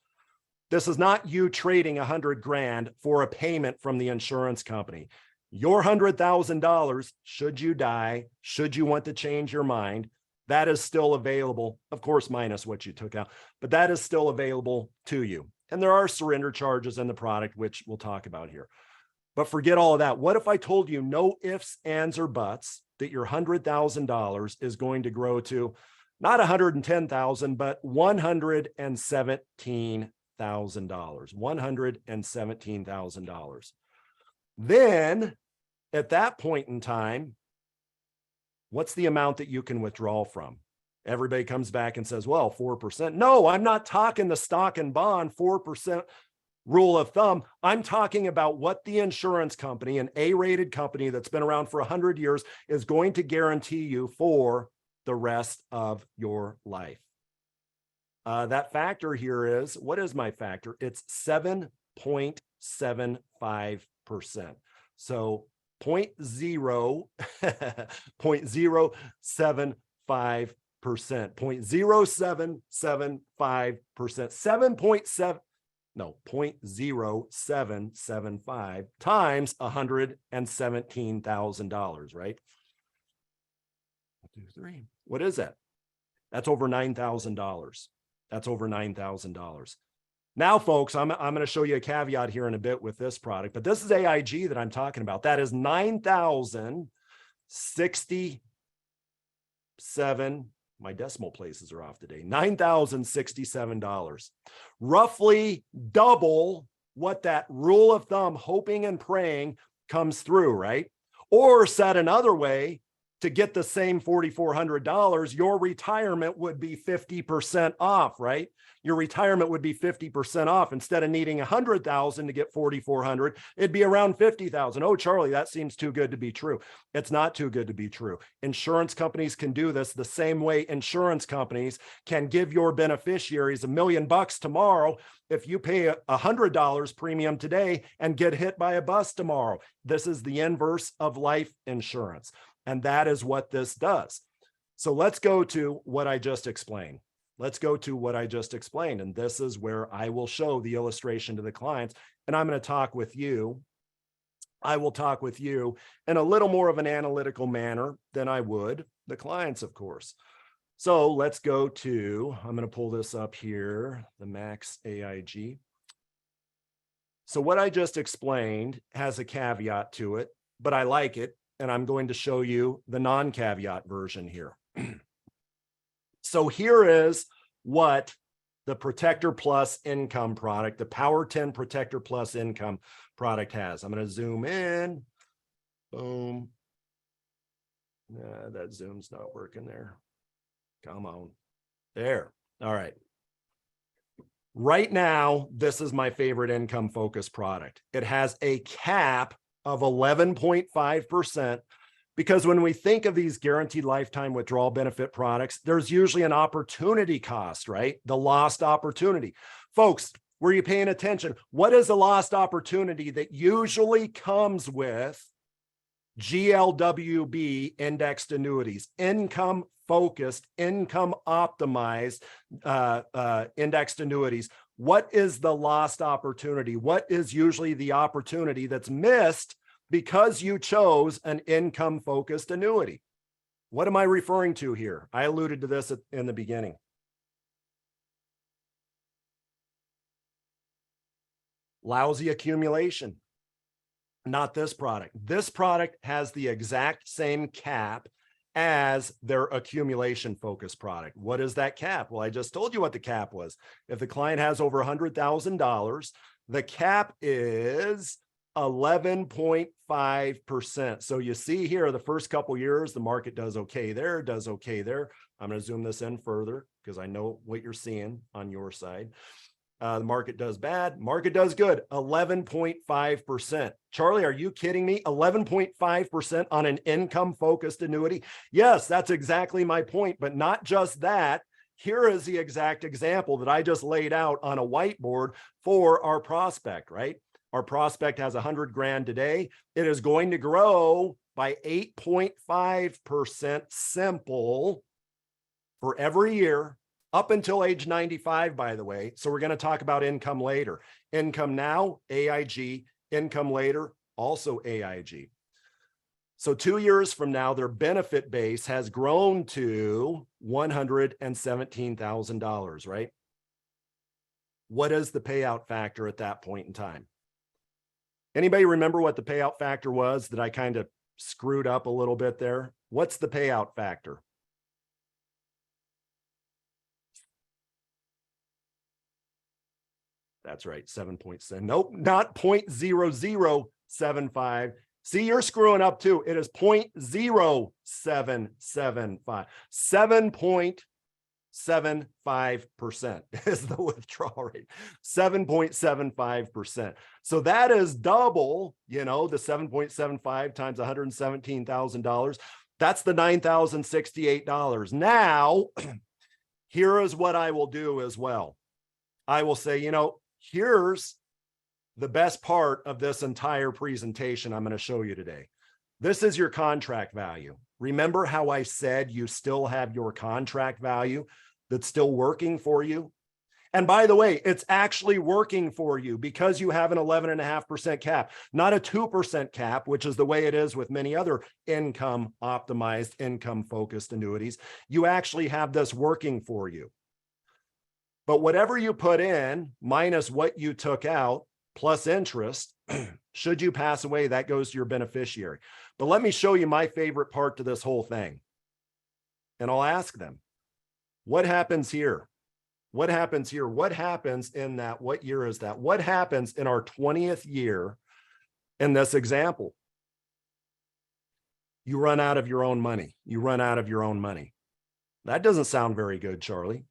This is not you trading $100,000 for a payment from the insurance company. Your $100,000, should you die, should you want to change your mind, that is still available, of course, minus what you took out, but that is still available to you. And there are surrender charges in the product, which we'll talk about here. But forget all of that. What if I told you no ifs, ands, or buts that your $100,000 is going to grow to not $110,000, but $117,000, $117,000. Then at that point in time, what's the amount that you can withdraw from? Everybody comes back and says, well, 4%. No, I'm not talking the stock and bond 4% rule of thumb. I'm talking about what the insurance company, an A-rated company that's been around for 100 years, is going to guarantee you for the rest of your life. That factor here is, what is my factor? It's 7.75%. So 0.075%, 0.0775 times $117,000, right? 1, 2, 3. What is that? That's over $9,000. That's over $9,000. Now, folks, I'm going to show you a caveat here in a bit with this product, but this is AIG that I'm talking about. That is $9,067. My decimal places are off today. $9,067. Roughly double what that rule of thumb, hoping and praying, comes through, right? Or said another way, to get the same $4,400, your retirement would be 50% off, right? Your retirement would be 50% off. Instead of needing 100,000 to get 4,400, it'd be around 50,000. Oh, Charlie, that seems too good to be true. It's not too good to be true. Insurance companies can do this the same way insurance companies can give your beneficiaries $1 million tomorrow if you pay $100 premium today and get hit by a bus tomorrow. This is the inverse of life insurance. And that is what this does. So let's go to what I just explained. Let's go to what I just explained. And this is where I will show the illustration to the clients. And I'm going to talk with you. I will talk with you in a little more of an analytical manner than I would the clients, of course. So let's go to, I'm going to pull this up here, the Max AIG. So what I just explained has a caveat to it, but I like it. And I'm going to show you the non-caveat version here. So here is what the Protector Plus income product, the Power 10 Protector Plus income product has. I'm going to zoom in. Boom. That zoom's not working there. Come on. There. All right. Right now, this is my favorite income focused product. It has a cap of 11.5%, because when we think of these guaranteed lifetime withdrawal benefit products, there's usually an opportunity cost, right? The lost opportunity. Folks, were you paying attention? What is a lost opportunity that usually comes with GLWB indexed annuities, income focused, income optimized indexed annuities? What is the lost opportunity? What is usually the opportunity that's missed because you chose an income focused annuity? What am I referring to here? I alluded to this in the beginning. Lousy accumulation. Not this product. This product has the exact same cap as their accumulation focused product. What is that cap? Well, I just told you what the cap was. If the client has over $100,000, the cap is 11.5%. So you see here, the first couple years, the market does okay there, does okay there. I'm going to zoom this in further because I know what you're seeing on your side. The market does bad, market does good, 11.5%. Charlie, are you kidding me? 11.5% on an income-focused annuity? Yes, that's exactly my point, but not just that. Here is the exact example that I just laid out on a whiteboard for our prospect, right? Our prospect has 100 grand today. It is going to grow by 8.5% simple for every year up until age 95, by the way. So we're going to talk about income later. Income now, AIG. Income later, also AIG. So 2 years from now, their benefit base has grown to $117,000, right? What is the payout factor at that point in time? Anybody remember what the payout factor was that I kind of screwed up a little bit there? What's the payout factor? That's right, 7.7. Nope, not 0.0075. See, you're screwing up too. It is 0.0775. 7.75% is the withdrawal rate. 7.75%. So that is double, you know, the 7.75 times $117,000. That's the $9,068. Now, here is what I will do as well. I will say, you know, here's the best part of this entire presentation I'm going to show you today. This is your contract value. Remember how I said you still have your contract value that's still working for you? And by the way, it's actually working for you because you have an 11.5% cap, not a 2% cap, which is the way it is with many other income optimized, income focused annuities. You actually have this working for you. But whatever you put in minus what you took out plus interest, should you pass away, that goes to your beneficiary. But let me show you my favorite part to this whole thing. And I'll ask them, what happens here? What happens here? What happens in that? What year is that? What happens in our 20th year in this example? You run out of your own money. You run out of your own money. That doesn't sound very good, Charlie.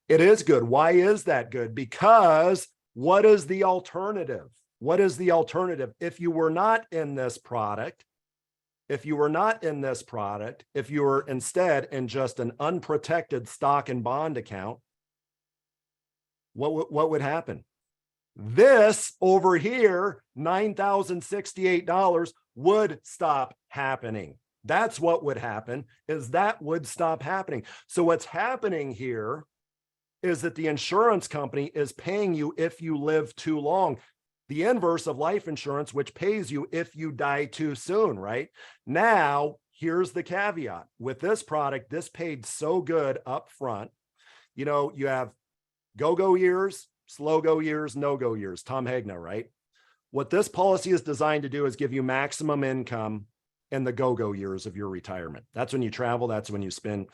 It is good. Why is that good? Because what is the alternative? What is the alternative? If you were not in this product, if you were instead in just an unprotected stock and bond account, what would happen? This over here, $9,068 would stop happening. That's what would happen, is that would stop happening. So what's happening here is that the insurance company is paying you if you live too long. The inverse of life insurance, which pays you if you die too soon, right? Now, here's the caveat. With this product, this paid so good up front. You know, you have go-go years, slow-go years, no-go years. Tom Hegna, right? What this policy is designed to do is give you maximum income in the go-go years of your retirement. That's when you travel. That's when you spend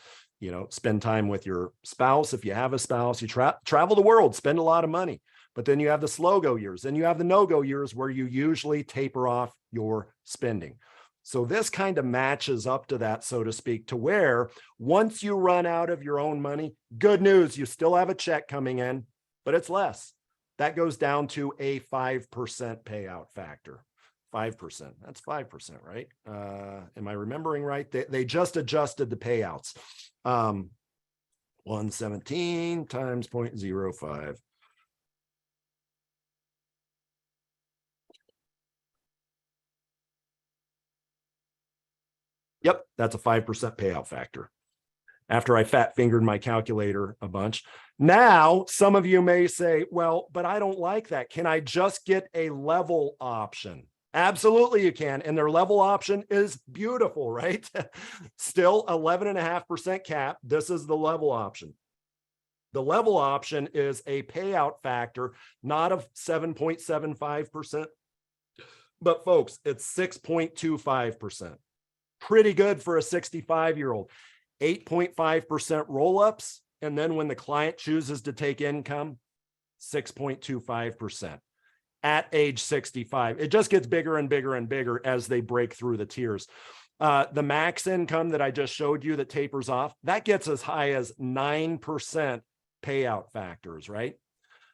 time with your spouse. If you have a spouse, you travel the world, spend a lot of money. But then you have the slow go years. Then you have the no-go years where you usually taper off your spending. So this kind of matches up to that, so to speak, to where once you run out of your own money, good news, you still have a check coming in, but it's less. That goes down to a 5% payout factor. 5%. That's 5%, right? Am I remembering right? They just adjusted the payouts. 117 times 0.05. Yep, that's a 5% payout factor. After I fat fingered my calculator a bunch. Now, some of you may say, well, but I don't like that. Can I just get a level option? Absolutely, you can. And their level option is beautiful, right? Still 11.5% cap. This is the level option. The level option is a payout factor, not of 7.75%, But folks, it's 6.25%. Pretty good for a 65-year-old. 8.5% roll-ups. And then when the client chooses to take income, 6.25% at age 65. It just gets bigger and bigger and bigger as they break through the tiers. The max income that I just showed you that tapers off, that gets as high as 9% payout factors, right?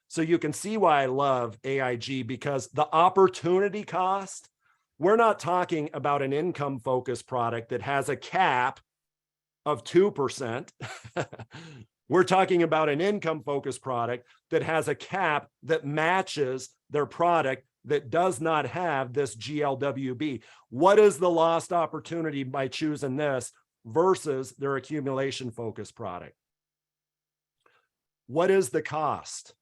So you can see why I love AIG, because the opportunity cost, we're not talking about an income focused product that has a cap of 2%. We're talking about an income focused product that has a cap that matches their product that does not have this GLWB. What is the lost opportunity by choosing this versus their accumulation focused product? What is the cost?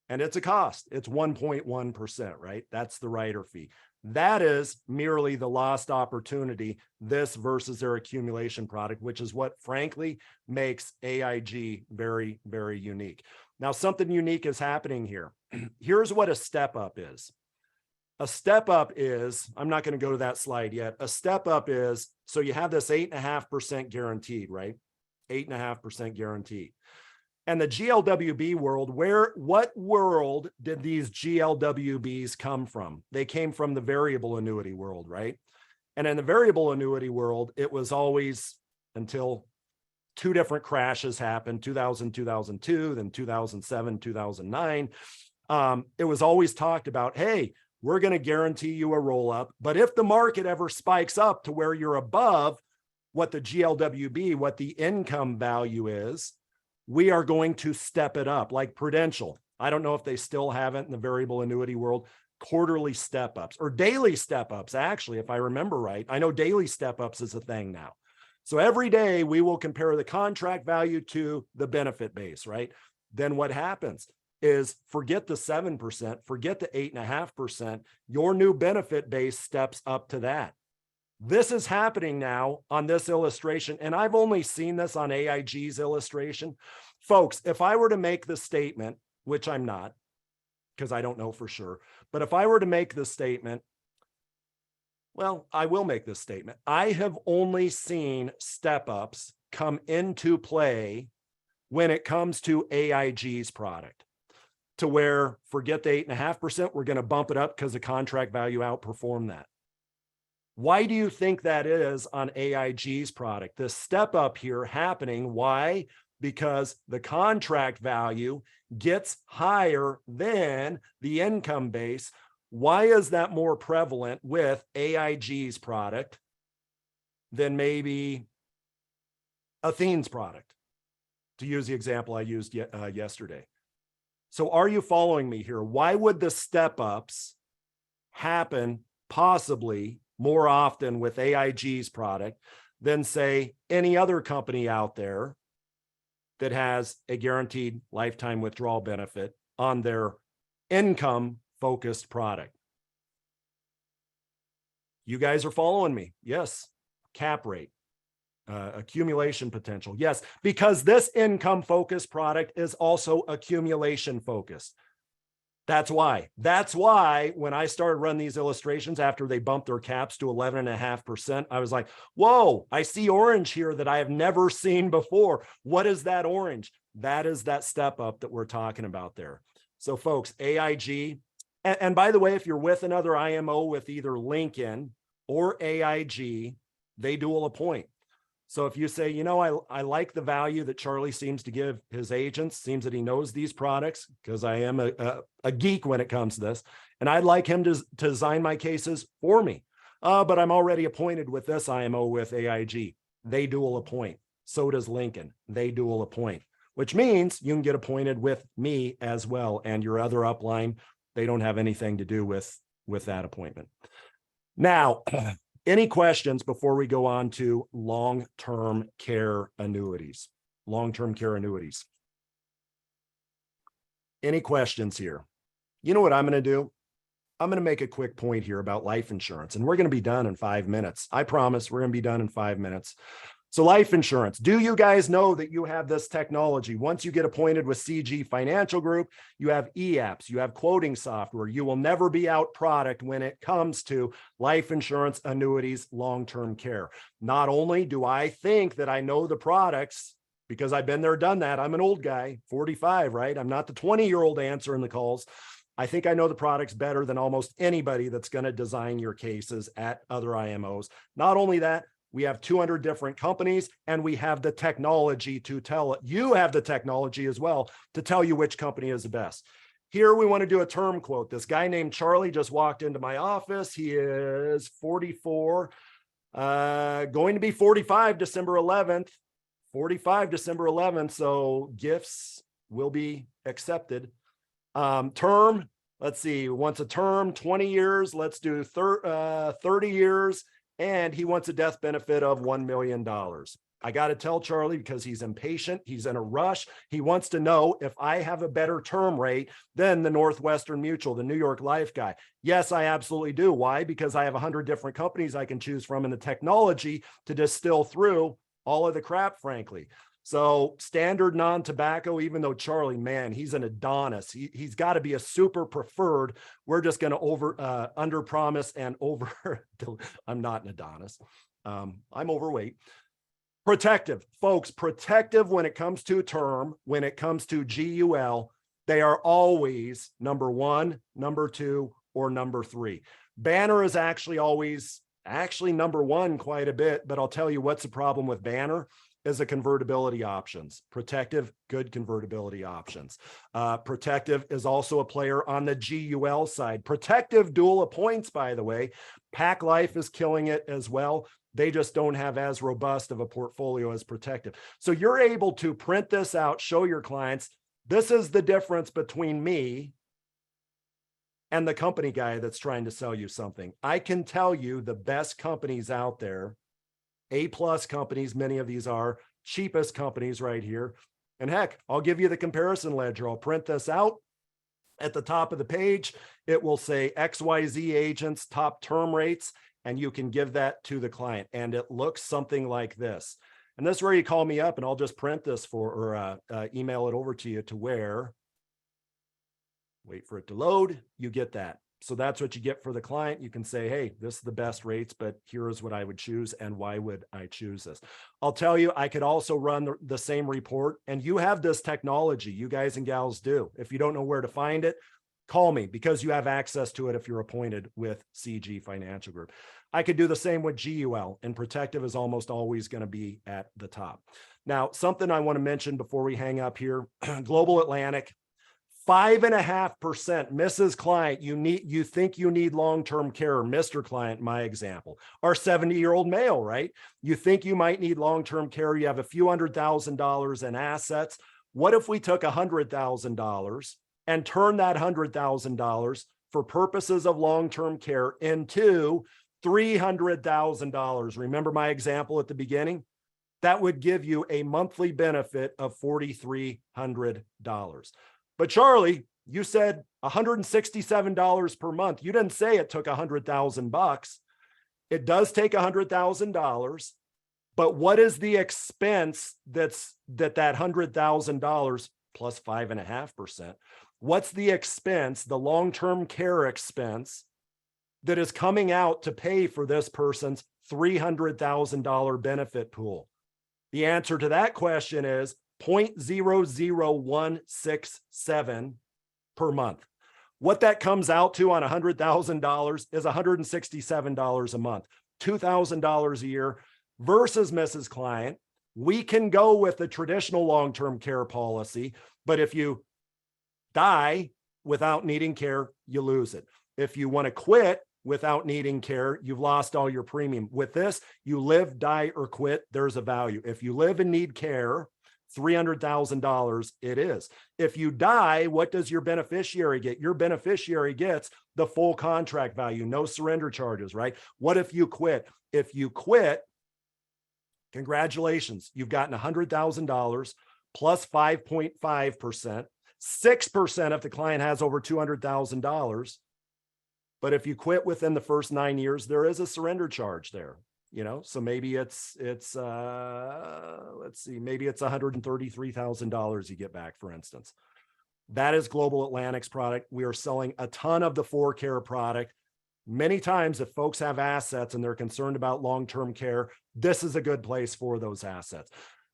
And it's a cost. It's 1.1%, right? That's the rider fee. That is merely the lost opportunity, this versus their accumulation product, which is what frankly makes AIG very, very unique. Now, something unique is happening here. Here's what a step up is. A step up is, I'm not going to go to that slide yet. A step up is, so you have this 8.5% guaranteed, right? 8.5% guaranteed. And the GLWB world, what world did these GLWBs come from? They came from the variable annuity world, right? And in the variable annuity world, it was always, until two different crashes happened, 2000, 2002, then 2007, 2009. It was always talked about, hey, we're going to guarantee you a roll up. But if the market ever spikes up to where you're above what the GLWB, what the income value is, we are going to step it up, like Prudential. I don't know if they still have it in the variable annuity world, quarterly step-ups or daily step-ups, actually, if I remember right. I know daily step-ups is a thing now. So every day we will compare the contract value to the benefit base, right? Then what happens is, forget the 7%, forget the 8.5%, your new benefit base steps up to that. This is happening now on this illustration, and I've only seen this on AIG's illustration. Folks, if I were to make the statement, which I'm not, because I don't know for sure, but if I were to make the statement, well, I will make this statement. I have only seen step-ups come into play when it comes to AIG's product, to where, forget the 8.5%, we're going to bump it up because the contract value outperformed that. Why do you think that is on AIG's product? The step up here happening. Why? Because the contract value gets higher than the income base. Why is that more prevalent with AIG's product than maybe Athene's product, to use the example I used yesterday? So are you following me here? Why would the step ups happen possibly more often with AIG's product than, say, any other company out there that has a guaranteed lifetime withdrawal benefit on their income focused product? You guys are following me? Yes. Cap rate, accumulation potential. Yes, because this income focused product is also accumulation focused. That's why when I started running these illustrations after they bumped their caps to 11.5%, I was like, whoa, I see orange here that I have never seen before. What is that orange? That is that step up that we're talking about there. So folks, AIG, and by the way, if you're with another IMO with either Lincoln or AIG, they dual appoint. So if you say, you know, I like the value that Charlie seems to give his agents, seems that he knows these products, because I am a geek when it comes to this, and I'd like him to design my cases for me. But I'm already appointed with this IMO with AIG. They dual appoint. So does Lincoln. They dual appoint, which means you can get appointed with me as well. And your other upline, they don't have anything to do with that appointment. Now, any questions before we go on to long-term care annuities? Long-term care annuities. Any questions here? You know what I'm going to do? I'm going to make a quick point here about life insurance, and we're going to be done in 5 minutes. I promise we're going to be done in 5 minutes. So life insurance, do you guys know that you have this technology? Once you get appointed with CG Financial Group, you have e-apps, you have quoting software. You will never be out product when it comes to life insurance, annuities, long-term care. Not only do I think that I know the products because I've been there, done that. I'm an old guy, 45, right? I'm not the 20-year-old answering the calls. I think I know the products better than almost anybody that's going to design your cases at other IMOs. Not only that, we have 200 different companies, and we have the technology to tell it. You have the technology as well to tell you which company is the best. Here we want to do a term quote. This guy named Charlie just walked into my office. He is 44, going to be 45 December 11th. 45 December 11th. So gifts will be accepted. Term, let's see, wants a term 20 years. Let's do 30 years. And he wants a death benefit of $1 million. I got to tell Charlie, because he's impatient, he's in a rush. He wants to know if I have a better term rate than the Northwestern Mutual, the New York Life guy. Yes, I absolutely do. Why? Because I have 100 different companies I can choose from, and the technology to distill through all of the crap, frankly. So standard non-tobacco, even though Charlie, man, he's an Adonis. He's got to be a super preferred. We're just going to under promise and over. I'm not an Adonis. I'm overweight. Protective, folks, protective when it comes to term, when it comes to GUL, they are always number one, number two, or number three. Banner is actually always number one quite a bit, but I'll tell you what's the problem with Banner is the convertibility options. Protective, good convertibility options. Protective is also a player on the GUL side. Protective dual appoints, by the way. Pac Life is killing it as well. They just don't have as robust of a portfolio as Protective. So you're able to print this out, show your clients, this is the difference between me and the company guy that's trying to sell you something. I can tell you the best companies out there, A+ companies, many of these are cheapest companies right here. And heck, I'll give you the comparison ledger. I'll print this out. At the top of the page, it will say XYZ agents, top term rates, and you can give that to the client. And it looks something like this. And this is where you call me up and I'll just print this or email it over to you to where, wait for it to load, you get that. So that's what you get for the client. You can say, hey, this is the best rates, but here's what I would choose and why would I choose this? I'll tell you, I could also run the same report, and you have this technology, you guys and gals do. If you don't know where to find it, call me because you have access to it if you're appointed with CG Financial Group. I could do the same with GUL, and Protective is almost always going to be at the top. Now, something I want to mention before we hang up here, Global Atlantic, 5.5%. Mrs. Client, you think you need long-term care, Mr. Client, my example, our 70-year-old male, right? You think you might need long-term care. You have a few $100,000 in assets. What if we took $100,000 and turned that $100,000 for purposes of long-term care into $300,000? Remember my example at the beginning? That would give you a monthly benefit of $4,300. But Charlie, you said $167 per month. You didn't say it took $100,000. It does take $100,000. But what is the expense that $100,000 plus 5.5%? What's the expense, the long-term care expense that is coming out to pay for this person's $300,000 benefit pool? The answer to that question is 0.00167 per month. What that comes out to on $100,000 is $167 a month, $2,000 a year versus Mrs. Client. We can go with the traditional long-term care policy, but if you die without needing care, you lose it. If you want to quit without needing care, you've lost all your premium. With this, you live, die, or quit, there's a value. If you live and need care, $300,000 it is. If you die, what does your beneficiary get? Your beneficiary gets the full contract value, no surrender charges, right? What if you quit? If you quit, congratulations, you've gotten $100,000 plus 5.5%, 6% if the client has over $200,000. But if you quit within the first 9 years, there is a surrender charge there. so maybe it's let's see, maybe it's $133,000 you get back, for instance. That is Global Atlantic's product. We are selling a ton of the 4Care product. Many times, if folks have assets and they're concerned about long-term care, this is a good place for those assets.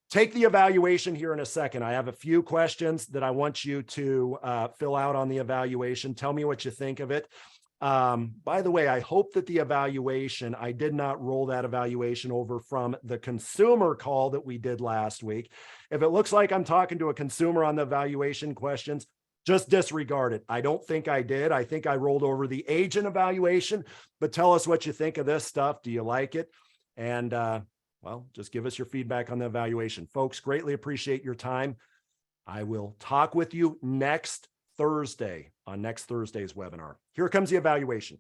Take the evaluation here in a second. I have a few questions that I want you to fill out on the evaluation. Tell me what you think of it. By the way, I hope that the evaluation, I did not roll that evaluation over from the consumer call that we did last week. If it looks like I'm talking to a consumer on the evaluation questions, just disregard it. I don't think I did. I think I rolled over the agent evaluation, but tell us what you think of this stuff. Do you like it? And well, just give us your feedback on the evaluation. Folks, greatly appreciate your time. I will talk with you next Thursday on next Thursday's webinar. Here comes the evaluation.